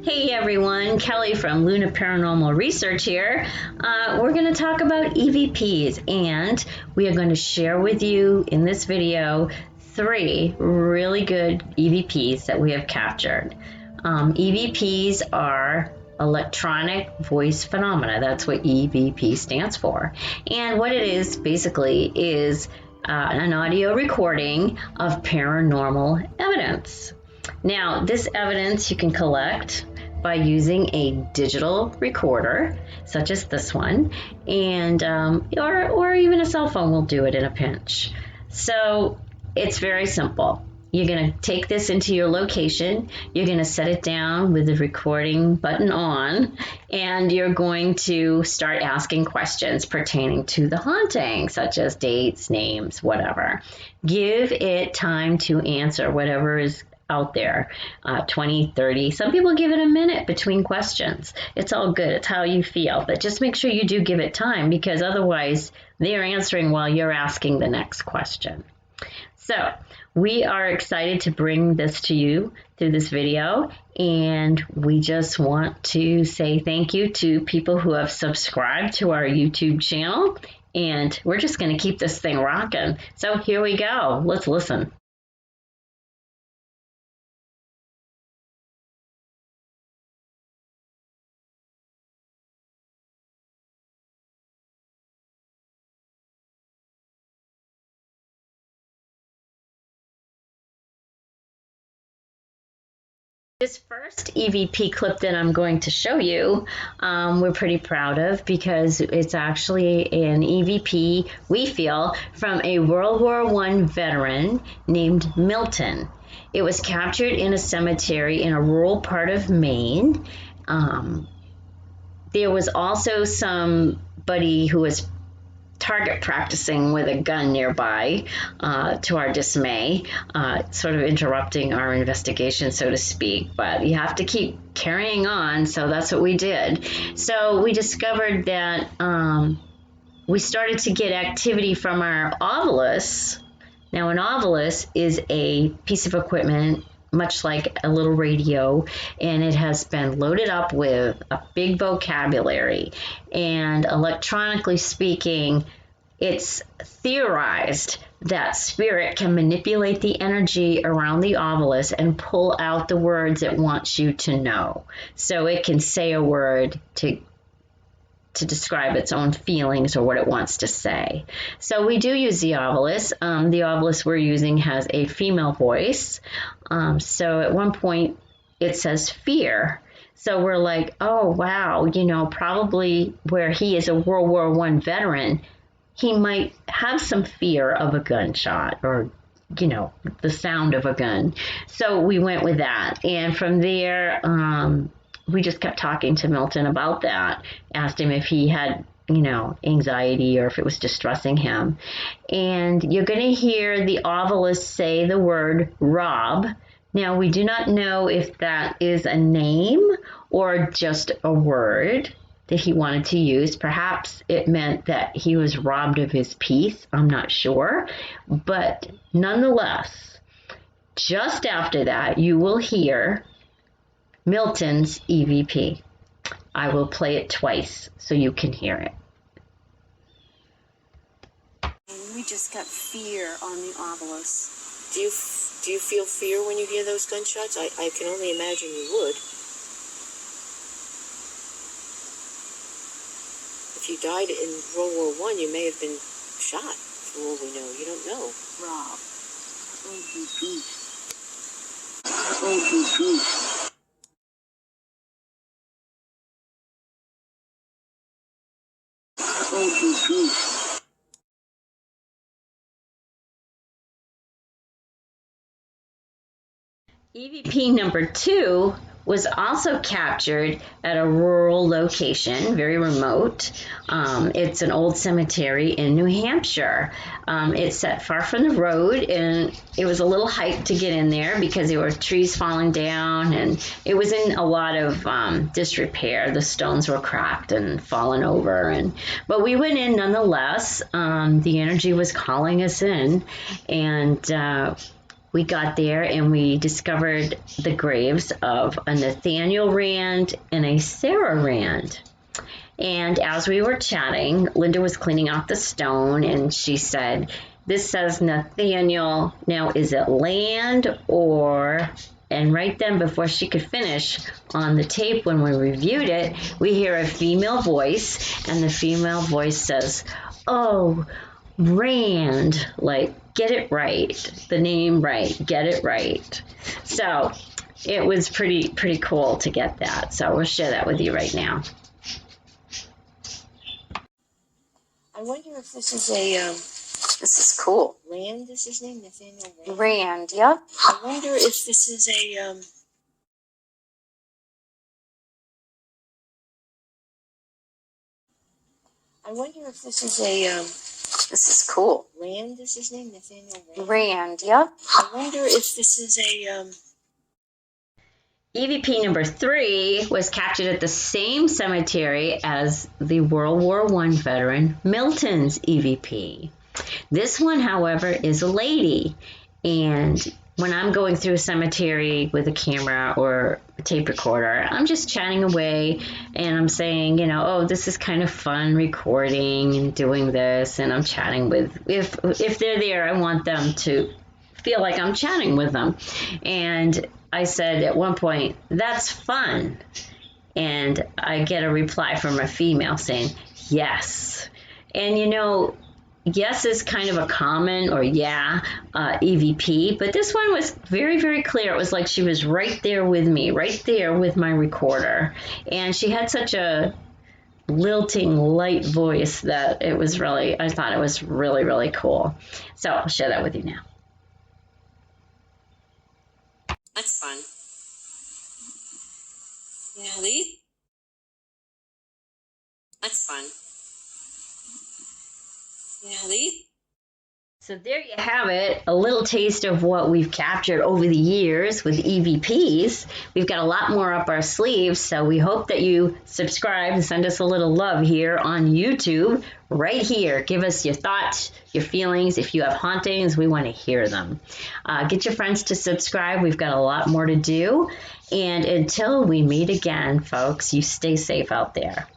Hey everyone, Kelly from Luna Paranormal Research here. We're going to talk about EVPs, and we are going to share with you in this video 3 really good EVPs that we have captured. EVPs are electronic voice phenomena. That's what EVP stands for. And what it is basically is an audio recording of paranormal evidence. Now, this evidence you can collect by using a digital recorder, such as this one, and or even a cell phone will do it in a pinch. So it's very simple. You're going to take this into your location, you're going to set it down with the recording button on, and you're going to start asking questions pertaining to the haunting, such as dates, names, whatever. Give it time to answer whatever is out there, 20, 30. Some people give it a minute between questions. It's all good. It's how you feel. But just make sure you do give it time, because otherwise they're answering while you're asking the next question. So we are excited to bring this to you through this video, and we just want to say thank you to people who have subscribed to our YouTube channel, and we're just going to keep this thing rocking. So here we go. Let's listen. This first EVP clip that I'm going to show you, we're pretty proud of, because it's actually an EVP, we feel, from a World War I veteran named Milton. It was captured in a cemetery in a rural part of Maine. There was also somebody who was target practicing with a gun nearby, to our dismay, sort of interrupting our investigation, so to speak. But you have to keep carrying on, so that's what we did. So we discovered that we started to get activity from our ovilus. Now, an ovilus is a piece of equipment much like a little radio, and it has been loaded up with a big vocabulary. And electronically speaking, it's theorized that spirit can manipulate the energy around the ovilus and pull out the words it wants you to know. So it can say a word to describe its own feelings or what it wants to say. So we do use the ovilus. The ovilus we're using has a female voice. So at one point it says fear. So we're like, oh, wow, probably where he is a World War I veteran, he might have some fear of a gunshot or, the sound of a gun. So we went with that. And from there, we just kept talking to Milton about that, asked him if he had, anxiety or if it was distressing him. And you're going to hear the ovilus say the word Rob. Now, we do not know if that is a name or just a word that he wanted to use. Perhaps it meant that he was robbed of his peace. I'm not sure. But nonetheless, just after that, you will hear Milton's EVP. I will play it twice so you can hear it. And we just got fear on the ovilus. Do you feel fear when you hear those gunshots? I can only imagine you would. If you died in World War I, you may have been shot, for all we know. You don't know. Rob. EVP. EVP number 2 was also captured at a rural location, very remote. It's an old cemetery in New Hampshire. It's set far from the road, and it was a little hike to get in there because there were trees falling down, and it was in a lot of disrepair. The stones were cracked and fallen over, but we went in nonetheless. The energy was calling us in, and we got there and we discovered the graves of a Nathaniel Rand and a Sarah Rand. And as we were chatting, Linda was cleaning off the stone and she said, "This says Nathaniel. Now, is it land or..." And right then, before she could finish, on the tape when we reviewed it, we hear a female voice, and the female voice says, "Oh, Rand, like, get it right, the name right, get it right." So it was pretty cool to get that. So we'll share that with you right now. I wonder if this is a, this is cool. Rand is his name? Nathaniel Rand? Rand, yep. I wonder if this is a, I wonder if this is a, this is cool. Rand is his name? Nathaniel Rand? Rand, yep. I wonder if this is a, EVP number 3 was captured at the same cemetery as the World War I veteran Milton's EVP. This one, however, is a lady, and when I'm going through a cemetery with a camera or a tape recorder, I'm just chatting away and I'm saying, oh, this is kind of fun recording and doing this, and I'm chatting with, if they're there, I want them to feel like I'm chatting with them. And I said at one point, "That's fun." And I get a reply from a female saying, "Yes." And yes is kind of a common, or EVP, but this one was very, very clear. It was like she was right there with me, right there with my recorder. And she had such a lilting, light voice that I thought it was really, really cool. So I'll share that with you now. that's fun. Yeah, that's fun. Yeah, So there you have it, a little taste of what we've captured over the years with EVPs. We've got a lot more up our sleeves, so we hope that you subscribe and send us a little love here on YouTube, right here. Give us your thoughts, your feelings. If you have hauntings, we want to hear them. Get your friends to subscribe. We've got a lot more to do. And until we meet again, folks, you stay safe out there.